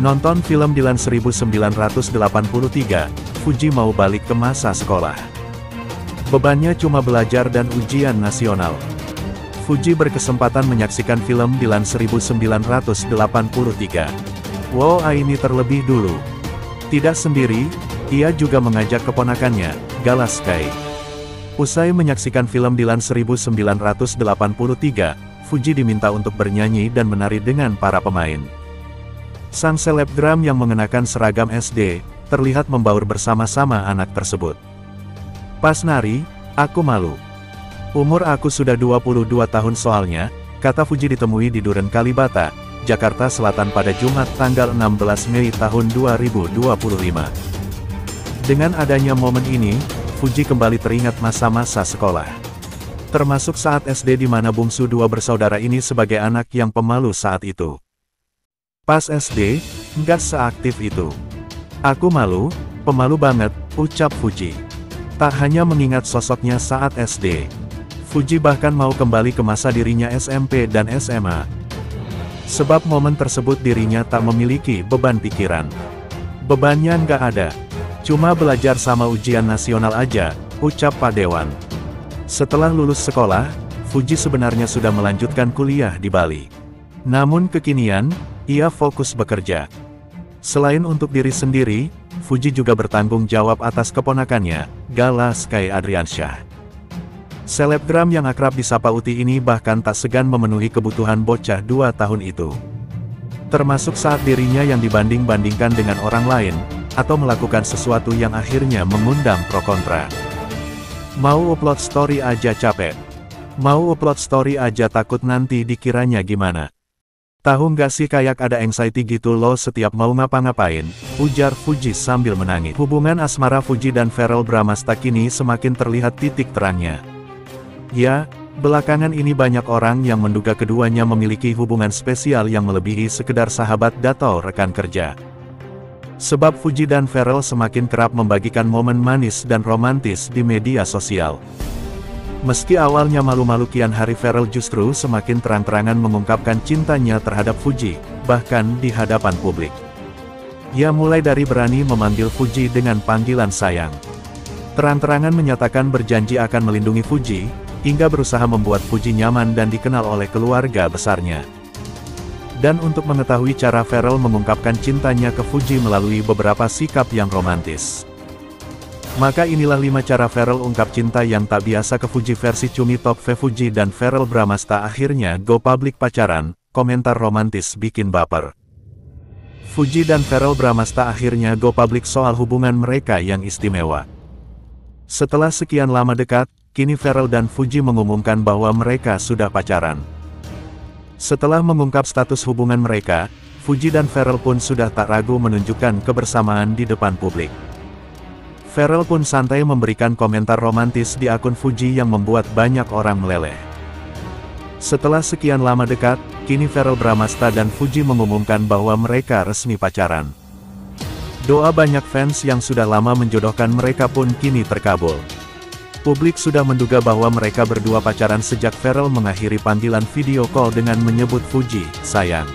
Nonton film Dilan 1983, Fuji mau balik ke masa sekolah. Bebannya cuma belajar dan ujian nasional. Fuji berkesempatan menyaksikan film Dilan 1983. Wow, ini terlebih dulu. Tidak sendiri, ia juga mengajak keponakannya, Gala Sky. Usai menyaksikan film Dilan 1983, Fuji diminta untuk bernyanyi dan menari dengan para pemain. Sang selebgram yang mengenakan seragam SD, terlihat membaur bersama-sama anak tersebut. Pas nari, aku malu. Umur aku sudah 22 tahun soalnya, kata Fuji ditemui di Duren Kalibata, Jakarta Selatan pada Jumat tanggal 16 Mei tahun 2025. Dengan adanya momen ini, Fuji kembali teringat masa-masa sekolah. Termasuk saat SD di mana bungsu dua bersaudara ini sebagai anak yang pemalu saat itu. Pas SD, nggak seaktif itu. Aku malu, pemalu banget, ucap Fuji. Tak hanya mengingat sosoknya saat SD, Fuji bahkan mau kembali ke masa dirinya SMP dan SMA. Sebab momen tersebut dirinya tak memiliki beban pikiran. Bebannya nggak ada. Cuma belajar sama ujian nasional aja, ucap Pak Dewan. Setelah lulus sekolah, Fuji sebenarnya sudah melanjutkan kuliah di Bali. Namun kekinian, ia fokus bekerja. Selain untuk diri sendiri, Fuji juga bertanggung jawab atas keponakannya, Gala Sky Adriansyah. Selebgram yang akrab disapa Uti ini bahkan tak segan memenuhi kebutuhan bocah 2 tahun itu. Termasuk saat dirinya yang dibanding-bandingkan dengan orang lain, atau melakukan sesuatu yang akhirnya mengundang pro kontra. Mau upload story aja capek. Mau upload story aja takut nanti dikiranya gimana. Tahu nggak sih kayak ada anxiety gitu loh setiap mau ngapa-ngapain, ujar Fuji sambil menangis. Hubungan asmara Fuji dan Verrell Bramasta kini semakin terlihat titik terangnya. Ya, belakangan ini banyak orang yang menduga keduanya memiliki hubungan spesial yang melebihi sekedar sahabat atau rekan kerja. Sebab Fuji dan Verrell semakin kerap membagikan momen manis dan romantis di media sosial. Meski awalnya malu-malu kian hari Verrell justru semakin terang-terangan mengungkapkan cintanya terhadap Fuji, bahkan di hadapan publik. Ia mulai dari berani memanggil Fuji dengan panggilan sayang. Terang-terangan menyatakan berjanji akan melindungi Fuji, hingga berusaha membuat Fuji nyaman dan dikenal oleh keluarga besarnya. Dan untuk mengetahui cara Verrell mengungkapkan cintanya ke Fuji melalui beberapa sikap yang romantis. Maka inilah 5 cara Verrell ungkap cinta yang tak biasa ke Fuji versi Cumi Top V. Fuji dan Verrell Bramasta akhirnya go public pacaran, komentar romantis bikin baper. Fuji dan Verrell Bramasta akhirnya go public soal hubungan mereka yang istimewa. Setelah sekian lama dekat, kini Verrell dan Fuji mengumumkan bahwa mereka sudah pacaran. Setelah mengungkap status hubungan mereka, Fuji dan Verrell pun sudah tak ragu menunjukkan kebersamaan di depan publik. Verrell pun santai memberikan komentar romantis di akun Fuji yang membuat banyak orang meleleh. Setelah sekian lama dekat, kini Verrell Bramasta dan Fuji mengumumkan bahwa mereka resmi pacaran. Doa banyak fans yang sudah lama menjodohkan mereka pun kini terkabul. Publik sudah menduga bahwa mereka berdua pacaran sejak Verrell mengakhiri panggilan video call dengan menyebut Fuji, sayang.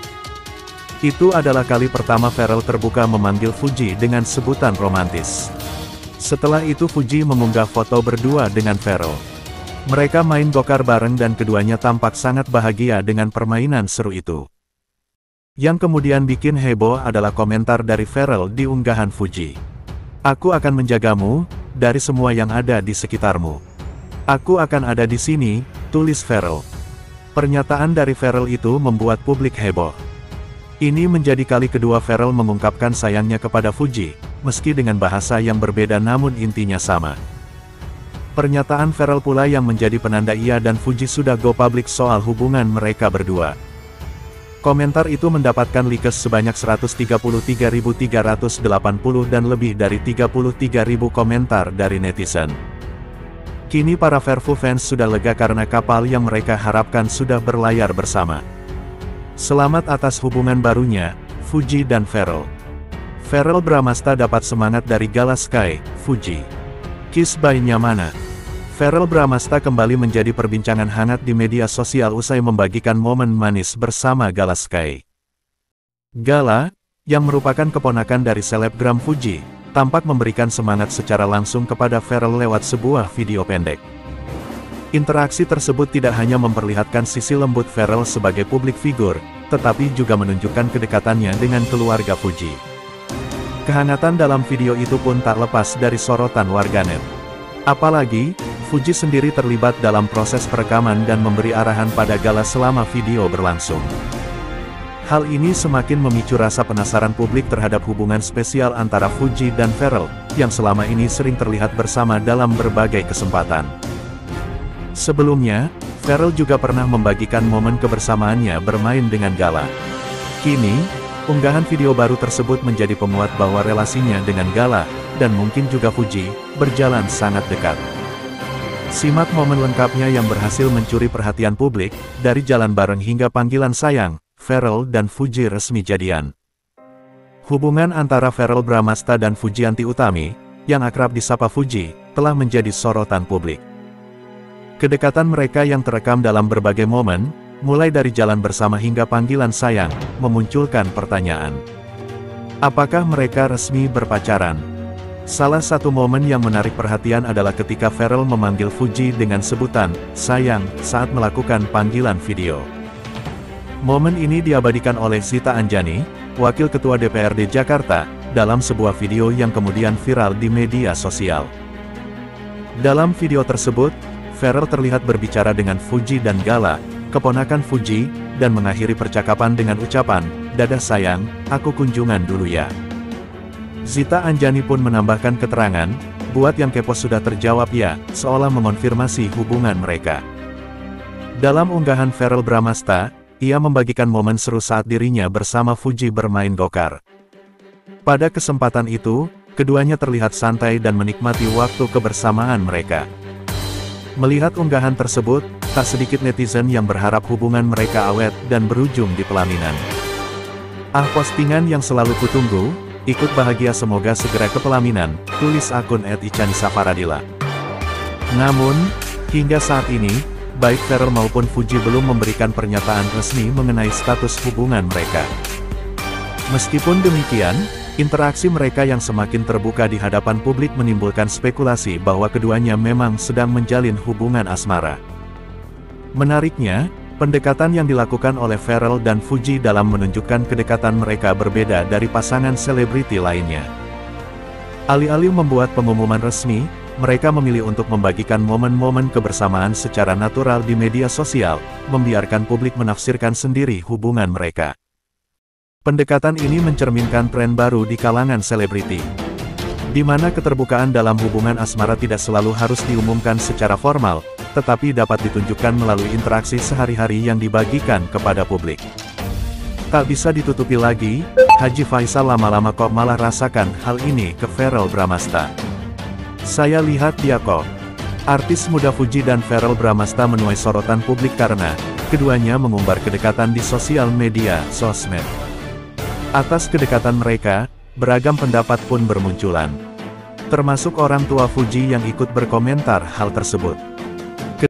Itu adalah kali pertama Verrell terbuka memanggil Fuji dengan sebutan romantis. Setelah itu Fuji mengunggah foto berdua dengan Verrell. Mereka main gokar bareng dan keduanya tampak sangat bahagia dengan permainan seru itu. Yang kemudian bikin heboh adalah komentar dari Verrell di unggahan Fuji. Aku akan menjagamu, dari semua yang ada di sekitarmu. Aku akan ada di sini, tulis Verrell. Pernyataan dari Verrell itu membuat publik heboh. Ini menjadi kali kedua Verrell mengungkapkan sayangnya kepada Fuji, meski dengan bahasa yang berbeda namun intinya sama. Pernyataan Verrell pula yang menjadi penanda ia dan Fuji sudah go public soal hubungan mereka berdua. Komentar itu mendapatkan likes sebanyak 133.380 dan lebih dari 33.000 komentar dari netizen. Kini para Verfu fans sudah lega karena kapal yang mereka harapkan sudah berlayar bersama. Selamat atas hubungan barunya, Fuji dan Verrell. Verrell Bramasta dapat semangat dari Gala Sky, Fuji. Kiss by-nya mana? Verrell Bramasta kembali menjadi perbincangan hangat di media sosial usai membagikan momen manis bersama Gala Sky. Gala, yang merupakan keponakan dari selebgram Fuji, tampak memberikan semangat secara langsung kepada Pharrell lewat sebuah video pendek. Interaksi tersebut tidak hanya memperlihatkan sisi lembut Pharrell sebagai publik figur, tetapi juga menunjukkan kedekatannya dengan keluarga Fuji. Kehangatan dalam video itu pun tak lepas dari sorotan warganet. Apalagi, Fuji sendiri terlibat dalam proses perekaman dan memberi arahan pada gala selama video berlangsung. Hal ini semakin memicu rasa penasaran publik terhadap hubungan spesial antara Fuji dan Pharrell, yang selama ini sering terlihat bersama dalam berbagai kesempatan. Sebelumnya, Pharrell juga pernah membagikan momen kebersamaannya bermain dengan Gala. Kini, unggahan video baru tersebut menjadi penguat bahwa relasinya dengan Gala, dan mungkin juga Fuji, berjalan sangat dekat. Simak momen lengkapnya yang berhasil mencuri perhatian publik, dari jalan bareng hingga panggilan sayang, Pharrell dan Fuji resmi jadian. Hubungan antara Pharrell Bramastha dan Fujianti Utami, yang akrab disapa Fuji, telah menjadi sorotan publik. Kedekatan mereka yang terekam dalam berbagai momen, mulai dari jalan bersama hingga panggilan sayang, memunculkan pertanyaan. Apakah mereka resmi berpacaran? Salah satu momen yang menarik perhatian adalah ketika Pharrell memanggil Fuji dengan sebutan, sayang, saat melakukan panggilan video. Momen ini diabadikan oleh Zita Anjani, Wakil Ketua DPRD Jakarta, dalam sebuah video yang kemudian viral di media sosial. Dalam video tersebut, Pharrell terlihat berbicara dengan Fuji dan Gala, keponakan Fuji, dan mengakhiri percakapan dengan ucapan, dadah sayang, aku kunjungan dulu ya. Zita Anjani pun menambahkan keterangan, buat yang kepo sudah terjawab ya, seolah mengonfirmasi hubungan mereka. Dalam unggahan Pharrell Bramastha, ia membagikan momen seru saat dirinya bersama Fuji bermain gokar. Pada kesempatan itu, keduanya terlihat santai dan menikmati waktu kebersamaan mereka. Melihat unggahan tersebut, tak sedikit netizen yang berharap hubungan mereka awet dan berujung di pelaminan. Postingan yang selalu kutunggu, ikut bahagia semoga segera ke pelaminan, tulis akun @icanisafaradila. Namun, hingga saat ini, baik Pharrell maupun Fuji belum memberikan pernyataan resmi mengenai status hubungan mereka. Meskipun demikian, interaksi mereka yang semakin terbuka di hadapan publik menimbulkan spekulasi bahwa keduanya memang sedang menjalin hubungan asmara. Menariknya, pendekatan yang dilakukan oleh Pharrell dan Fuji dalam menunjukkan kedekatan mereka berbeda dari pasangan selebriti lainnya. Alih-alih membuat pengumuman resmi, mereka memilih untuk membagikan momen-momen kebersamaan secara natural di media sosial, membiarkan publik menafsirkan sendiri hubungan mereka. Pendekatan ini mencerminkan tren baru di kalangan selebriti, di mana keterbukaan dalam hubungan asmara tidak selalu harus diumumkan secara formal, tetapi dapat ditunjukkan melalui interaksi sehari-hari yang dibagikan kepada publik. Tak bisa ditutupi lagi, Haji Faisal lama-lama kok malah rasakan hal ini ke Pharrell Bramastha. Saya lihat dia kok. Artis muda Fuji dan Pharrell Bramastha menuai sorotan publik karena keduanya mengumbar kedekatan di sosial media, sosmed. Atas kedekatan mereka, beragam pendapat pun bermunculan. Termasuk orang tua Fuji yang ikut berkomentar hal tersebut.